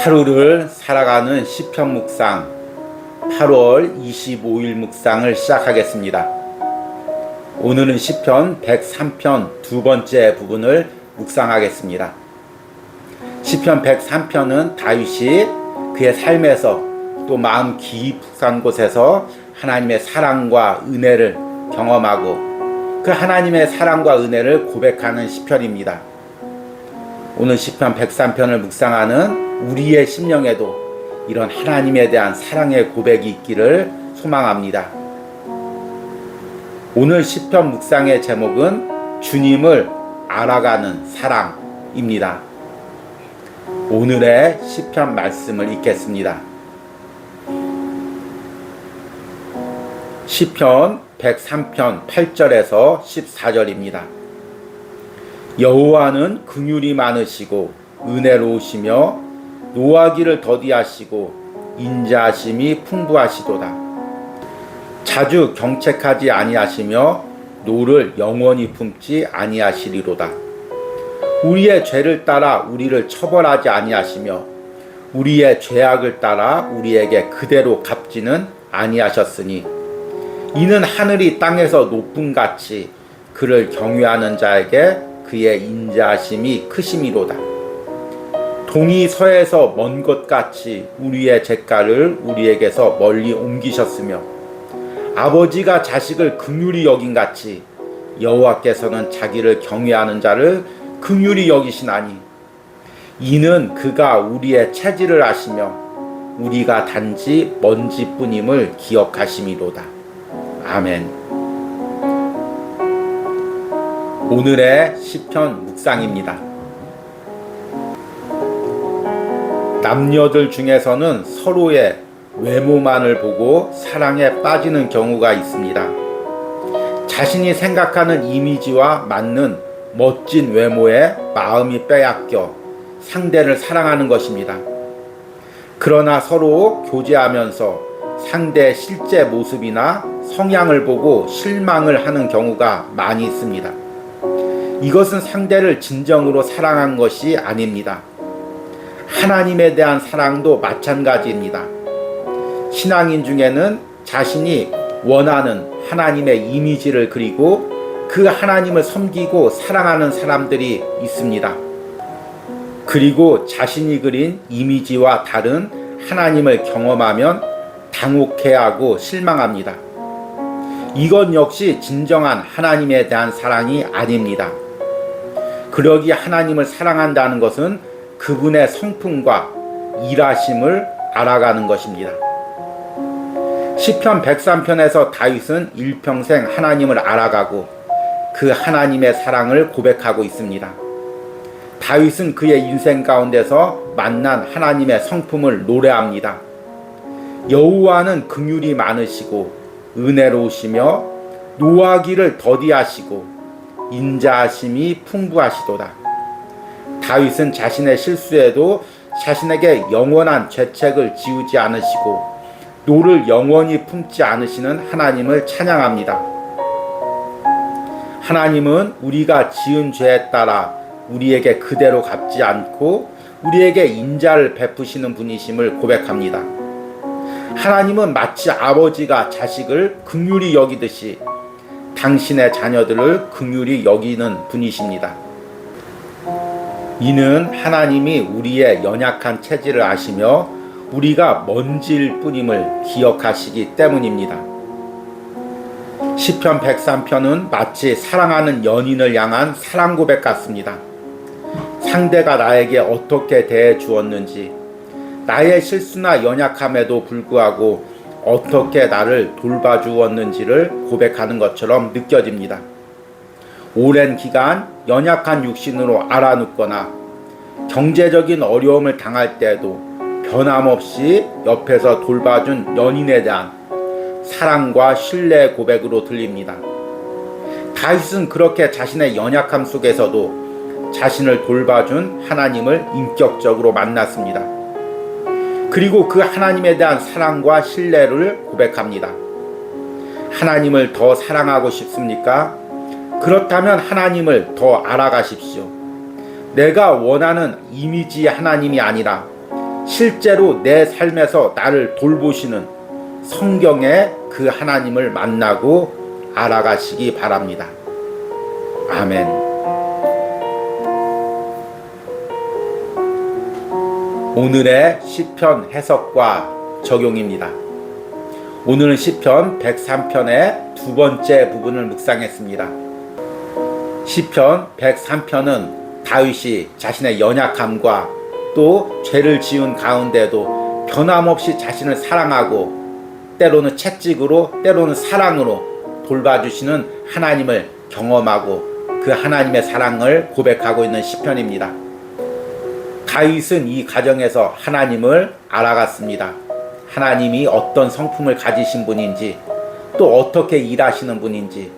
하루를 살아가는 시편 묵상 8월 25일 묵상을 시작하겠습니다. 오늘은 시편 103편 두 번째 부분을 묵상하겠습니다. 시편 103편은 다윗이 그의 삶에서 또 마음 깊은 곳에서 하나님의 사랑과 은혜를 경험하고 그 하나님의 사랑과 은혜를 고백하는 시편입니다. 오늘 시편 103편을 묵상하는 우리의 심령에도 이런 하나님에 대한 사랑의 고백이 있기를 소망합니다. 오늘 시편 묵상의 제목은 주님을 알아가는 사랑입니다. 오늘의 시편 말씀을 읽겠습니다. 시편 103편 8절에서 14절입니다. 여호와는 긍휼이 많으시고 은혜로우시며 노하기를 더디하시고 인자하심이 풍부하시도다. 자주 경책하지 아니하시며 노를 영원히 품지 아니하시리로다. 우리의 죄를 따라 우리를 처벌하지 아니하시며 우리의 죄악을 따라 우리에게 그대로 갚지는 아니하셨으니 이는 하늘이 땅에서 높음같이 그를 경외하는 자에게 그의 인자하심이 크심이로다. 동이 서에서 먼 것 같이 우리의 죄가를 우리에게서 멀리 옮기셨으며 아버지가 자식을 긍휼히 여긴 같이 여호와께서는 자기를 경외하는 자를 긍휼히 여기시나니 이는 그가 우리의 체질을 아시며 우리가 단지 먼지뿐임을 기억하심이로다. 아멘. 오늘의 시편 묵상입니다. 남녀들 중에서는 서로의 외모만을 보고 사랑에 빠지는 경우가 있습니다. 자신이 생각하는 이미지와 맞는 멋진 외모에 마음이 빼앗겨 상대를 사랑하는 것입니다. 그러나 서로 교제하면서 상대의 실제 모습이나 성향을 보고 실망을 하는 경우가 많이 있습니다. 이것은 상대를 진정으로 사랑한 것이 아닙니다. 하나님에 대한 사랑도 마찬가지입니다. 신앙인 중에는 자신이 원하는 하나님의 이미지를 그리고 그 하나님을 섬기고 사랑하는 사람들이 있습니다. 그리고 자신이 그린 이미지와 다른 하나님을 경험하면 당혹해하고 실망합니다. 이것 역시 진정한 하나님에 대한 사랑이 아닙니다. 그러기 하나님을 사랑한다는 것은 그분의 성품과 일하심을 알아가는 것입니다. 시편 103편에서 다윗은 일평생 하나님을 알아가고 그 하나님의 사랑을 고백하고 있습니다. 다윗은 그의 인생 가운데서 만난 하나님의 성품을 노래합니다. 여호와는 긍휼이 많으시고 은혜로우시며 노하기를 더디하시고 인자하심이 풍부하시도다. 다윗은 자신의 실수에도 자신에게 영원한 죄책을 지우지 않으시고 노를 영원히 품지 않으시는 하나님을 찬양합니다. 하나님은 우리가 지은 죄에 따라 우리에게 그대로 갚지 않고 우리에게 인자를 베푸시는 분이심을 고백합니다. 하나님은 마치 아버지가 자식을 긍휼히 여기듯이 당신의 자녀들을 긍휼히 여기는 분이십니다. 이는 하나님이 우리의 연약한 체질을 아시며 우리가 먼지일 뿐임을 기억하시기 때문입니다. 시편 103편은 마치 사랑하는 연인을 향한 사랑 고백 같습니다. 상대가 나에게 어떻게 대해 주었는지, 나의 실수나 연약함에도 불구하고 어떻게 나를 돌봐주었는지를 고백하는 것처럼 느껴집니다. 오랜 기간 연약한 육신으로 알아눕거나 경제적인 어려움을 당할 때에도 변함없이 옆에서 돌봐준 연인에 대한 사랑과 신뢰의 고백으로 들립니다. 다윗은 그렇게 자신의 연약함 속에서도 자신을 돌봐준 하나님을 인격적으로 만났습니다. 그리고 그 하나님에 대한 사랑과 신뢰를 고백합니다. 하나님을 더 사랑하고 싶습니까? 그렇다면 하나님을 더 알아가십시오. 내가 원하는 이미지 하나님이 아니라 실제로 내 삶에서 나를 돌보시는 성경의 그 하나님을 만나고 알아가시기 바랍니다. 아멘. 오늘의 시편 해석과 적용입니다. 오늘은 시편 103편의 두 번째 부분을 묵상했습니다. 시편 103편은 다윗이 자신의 연약함과 또 죄를 지은 가운데도 변함없이 자신을 사랑하고 때로는 채찍으로 때로는 사랑으로 돌봐주시는 하나님을 경험하고 그 하나님의 사랑을 고백하고 있는 시편입니다. 다윗은 이 과정에서 하나님을 알아갔습니다. 하나님이 어떤 성품을 가지신 분인지, 또 어떻게 일하시는 분인지,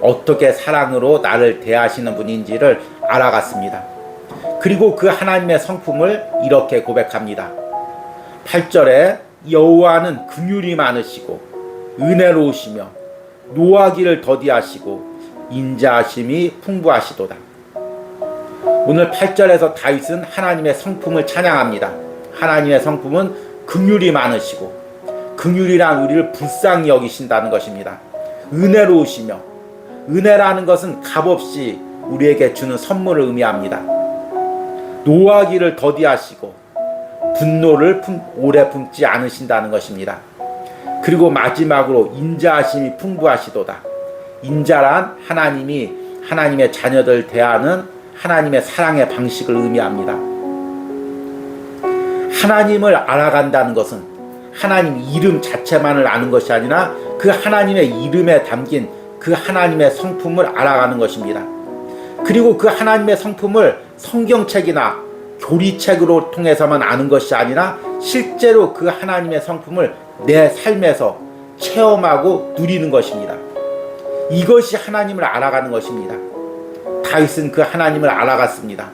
어떻게 사랑으로 나를 대하시는 분인지를 알아갔습니다. 그리고 그 하나님의 성품을 이렇게 고백합니다. 8절에 여호와는 긍휼이 많으시고 은혜로우시며 노하기를 더디하시고 인자하심이 풍부하시도다. 오늘 8절에서 다윗은 하나님의 성품을 찬양합니다. 하나님의 성품은 긍휼이 많으시고, 긍휼이란 우리를 불쌍히 여기신다는 것입니다. 은혜로우시며, 은혜라는 것은 값없이 우리에게 주는 선물을 의미합니다. 노하기를 더디하시고 분노를 오래 품지 않으신다는 것입니다. 그리고 마지막으로 인자하심이 풍부하시도다. 인자란 하나님이 하나님의 자녀들 대하는 하나님의 사랑의 방식을 의미합니다. 하나님을 알아간다는 것은 하나님 이름 자체만을 아는 것이 아니라 그 하나님의 이름에 담긴 그 하나님의 성품을 알아가는 것입니다. 그리고 그 하나님의 성품을 성경책이나 교리책으로 통해서만 아는 것이 아니라 실제로 그 하나님의 성품을 내 삶에서 체험하고 누리는 것입니다. 이것이 하나님을 알아가는 것입니다. 다윗은 그 하나님을 알아갔습니다.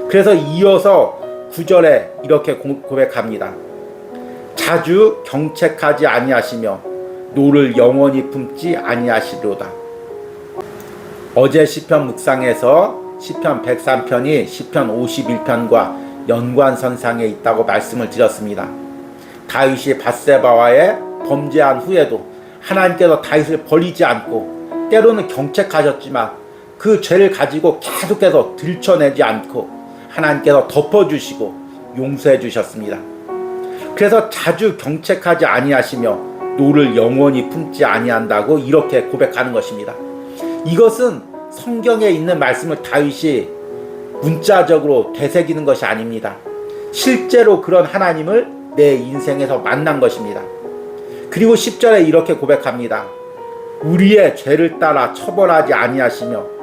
그래서 이어서 9절에 이렇게 고백합니다. 자주 경책하지 아니하시며 노를 영원히 품지 아니하시리로다. 어제 시편 묵상에서 시편 103편이 시편 51편과 연관선상에 있다고 말씀을 드렸습니다. 다윗이 밧세바와의 범죄한 후에도 하나님께서 다윗을 버리지 않고 때로는 경책하셨지만 그 죄를 가지고 계속해서 들춰내지 않고 하나님께서 덮어주시고 용서해 주셨습니다. 그래서 자주 경책하지 아니하시며 노를 영원히 품지 아니한다고 이렇게 고백하는 것입니다. 이것은 성경에 있는 말씀을 다윗이 문자적으로 되새기는 것이 아닙니다. 실제로 그런 하나님을 내 인생에서 만난 것입니다. 그리고 10절에 이렇게 고백합니다. 우리의 죄를 따라 처벌하지 아니하시며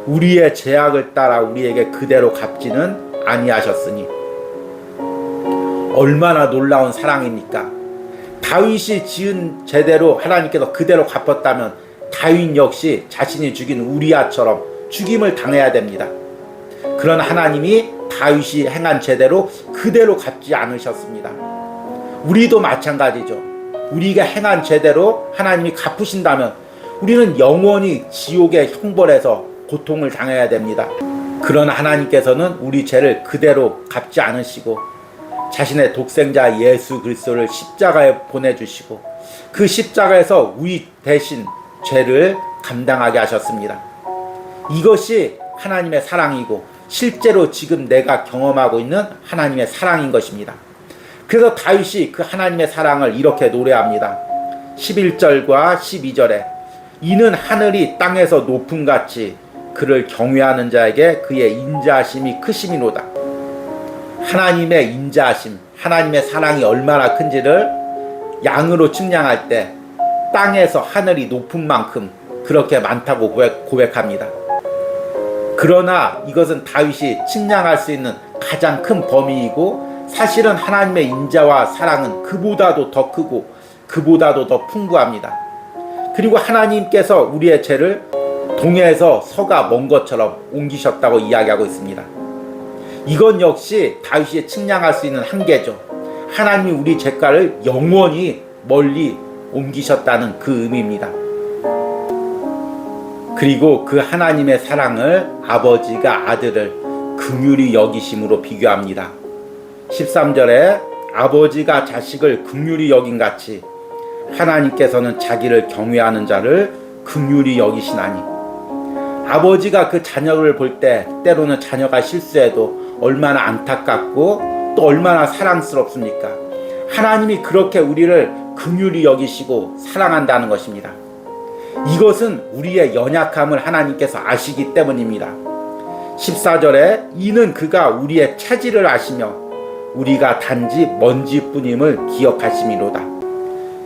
우리의 죄악을 따라 우리에게 그대로 갚지는 아니하셨으니. 얼마나 놀라운 사랑입니까? 다윗이 지은 죄대로 하나님께서 그대로 갚았다면 다윗 역시 자신이 죽인 우리아처럼 죽임을 당해야 됩니다. 그런 하나님이 다윗이 행한 죄대로 그대로 갚지 않으셨습니다. 우리도 마찬가지죠. 우리가 행한 죄대로 하나님이 갚으신다면 우리는 영원히 지옥의 형벌에서 고통을 당해야 됩니다. 그런 하나님께서는 우리 죄를 그대로 갚지 않으시고 자신의 독생자 예수 그리스도를 십자가에 보내주시고 그 십자가에서 우리 대신 죄를 감당하게 하셨습니다. 이것이 하나님의 사랑이고 실제로 지금 내가 경험하고 있는 하나님의 사랑인 것입니다. 그래서 다윗이 그 하나님의 사랑을 이렇게 노래합니다. 11절과 12절에 이는 하늘이 땅에서 높음같이 그를 경외하는 자에게 그의 인자하심이 크심이로다. 하나님의 인자하심, 하나님의 사랑이 얼마나 큰지를 양으로 측량할 때 땅에서 하늘이 높은 만큼 그렇게 많다고 고백합니다. 그러나 이것은 다윗이 측량할 수 있는 가장 큰 범위이고 사실은 하나님의 인자와 사랑은 그보다도 더 크고 그보다도 더 풍부합니다. 그리고 하나님께서 우리의 죄를 동해에서 서가 먼 것처럼 옮기셨다고 이야기하고 있습니다. 이건 역시 다윗이 측량할 수 있는 한계죠. 하나님이 우리 죄가를 영원히 멀리 옮기셨다는 그 의미입니다. 그리고 그 하나님의 사랑을 아버지가 아들을 긍휼히 여기심으로 비교합니다. 13절에 아버지가 자식을 긍휼히 여긴 같이 하나님께서는 자기를 경외하는 자를 긍휼히 여기시나니, 아버지가 그 자녀를 볼 때 때로는 자녀가 실수해도 얼마나 안타깝고 또 얼마나 사랑스럽습니까? 하나님이 그렇게 우리를 긍휼히 여기시고 사랑한다는 것입니다. 이것은 우리의 연약함을 하나님께서 아시기 때문입니다. 14절에 이는 그가 우리의 체질을 아시며 우리가 단지 먼지뿐임을 기억하심이로다.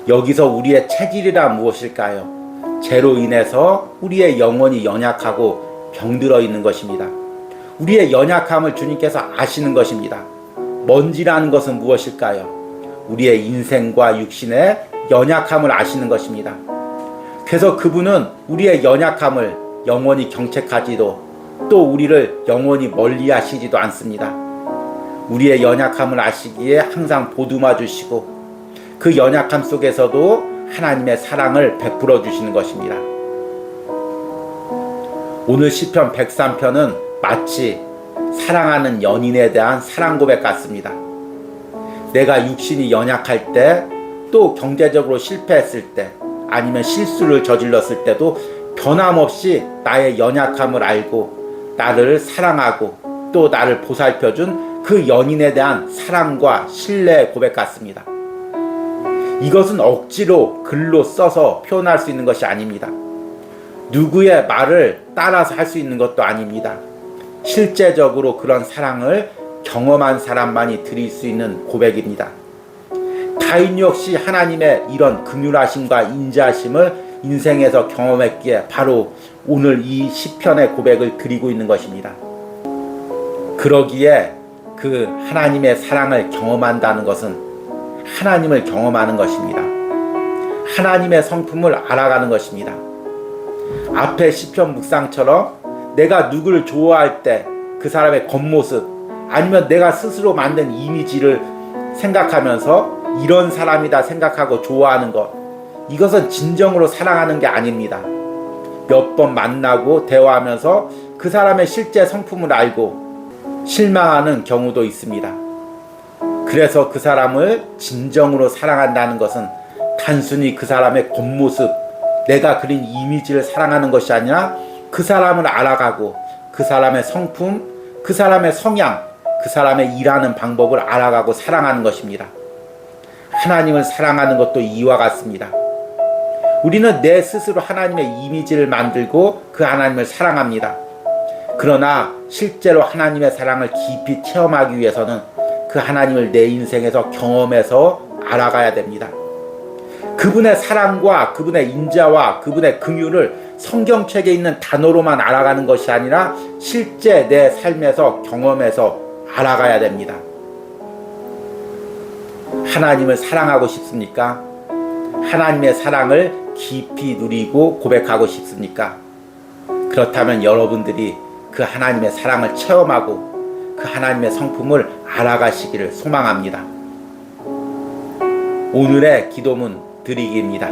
여기서 우리의 체질이란 무엇일까요? 죄로 인해서 우리의 영혼이 연약하고 병들어 있는 것입니다. 우리의 연약함을 주님께서 아시는 것입니다. 먼지라는 것은 무엇일까요? 우리의 인생과 육신의 연약함을 아시는 것입니다. 그래서 그분은 우리의 연약함을 영원히 경책하지도 또 우리를 영원히 멀리 하시지도 않습니다. 우리의 연약함을 아시기에 항상 보듬어 주시고 그 연약함 속에서도 하나님의 사랑을 베풀어 주시는 것입니다. 오늘 시편 103편은 마치 사랑하는 연인에 대한 사랑 고백 같습니다. 내가 육신이 연약할 때, 또 경제적으로 실패했을 때, 아니면 실수를 저질렀을 때도 변함없이 나의 연약함을 알고 나를 사랑하고 또 나를 보살펴준 그 연인에 대한 사랑과 신뢰의 고백 같습니다. 이것은 억지로 글로 써서 표현할 수 있는 것이 아닙니다. 누구의 말을 따라서 할 수 있는 것도 아닙니다. 실제적으로 그런 사랑을 경험한 사람만이 드릴 수 있는 고백입니다. 다윗 역시 하나님의 이런 긍휼하심과 인자하심을 인생에서 경험했기에 바로 오늘 이 시편의 고백을 드리고 있는 것입니다. 그러기에 그 하나님의 사랑을 경험한다는 것은 하나님을 경험하는 것입니다. 하나님의 성품을 알아가는 것입니다. 앞에 시편 묵상처럼 내가 누구를 좋아할 때 그 사람의 겉모습 아니면 내가 스스로 만든 이미지를 생각하면서 이런 사람이다 생각하고 좋아하는 것, 이것은 진정으로 사랑하는 게 아닙니다. 몇 번 만나고 대화하면서 그 사람의 실제 성품을 알고 실망하는 경우도 있습니다. 그래서 그 사람을 진정으로 사랑한다는 것은 단순히 그 사람의 겉모습, 내가 그린 이미지를 사랑하는 것이 아니라 그 사람을 알아가고 그 사람의 성품, 그 사람의 성향, 그 사람의 일하는 방법을 알아가고 사랑하는 것입니다. 하나님을 사랑하는 것도 이와 같습니다. 우리는 내 스스로 하나님의 이미지를 만들고 그 하나님을 사랑합니다. 그러나 실제로 하나님의 사랑을 깊이 체험하기 위해서는 그 하나님을 내 인생에서 경험해서 알아가야 됩니다. 그분의 사랑과 그분의 인자와 그분의 긍휼을 성경책에 있는 단어로만 알아가는 것이 아니라 실제 내 삶에서 경험해서 알아가야 됩니다. 하나님을 사랑하고 싶습니까? 하나님의 사랑을 깊이 누리고 고백하고 싶습니까? 그렇다면 여러분들이 그 하나님의 사랑을 체험하고 그 하나님의 성품을 알아가시기를 소망합니다. 오늘의 기도문 드리기입니다.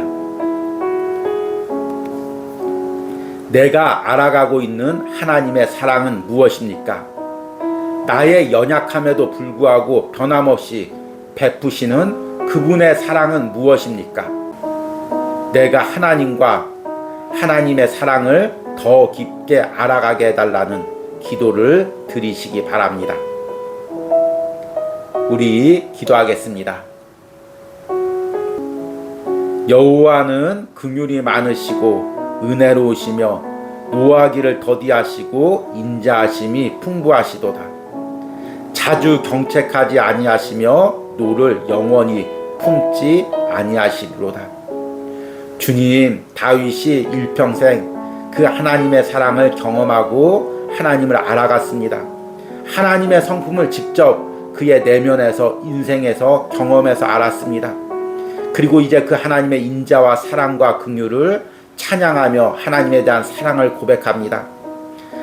내가 알아가고 있는 하나님의 사랑은 무엇입니까? 나의 연약함에도 불구하고 변함없이 베푸시는 그분의 사랑은 무엇입니까? 내가 하나님과 하나님의 사랑을 더 깊게 알아가게 해달라는 기도를 드리시기 바랍니다. 우리 기도하겠습니다. 여호와는 긍휼이 많으시고 은혜로우시며 노하기를 더디하시고 인자하심이 풍부하시도다. 자주 경책하지 아니하시며 노를 영원히 품지 아니하시리로다. 주님, 다윗이 일평생 그 하나님의 사랑을 경험하고 하나님을 알아갔습니다. 하나님의 성품을 직접 그의 내면에서 인생에서 경험해서 알았습니다. 그리고 이제 그 하나님의 인자와 사랑과 긍휼을 찬양하며 하나님에 대한 사랑을 고백합니다.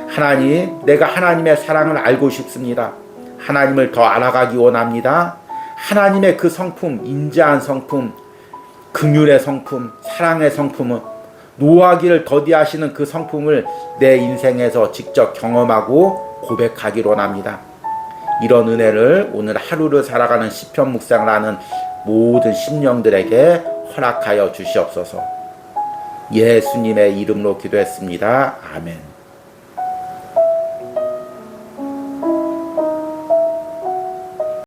하나님, 내가 하나님의 사랑을 알고 싶습니다. 하나님을 더 알아가기 원합니다. 하나님의 그 성품, 인자한 성품, 긍휼의 성품, 사랑의 성품은 노하기를 더디하시는 그 성품을 내 인생에서 직접 경험하고 고백하기로 합니다. 이런 은혜를 오늘 하루를 살아가는 시편 묵상을 하는 모든 심령들에게 허락하여 주시옵소서. 예수님의 이름으로 기도했습니다. 아멘.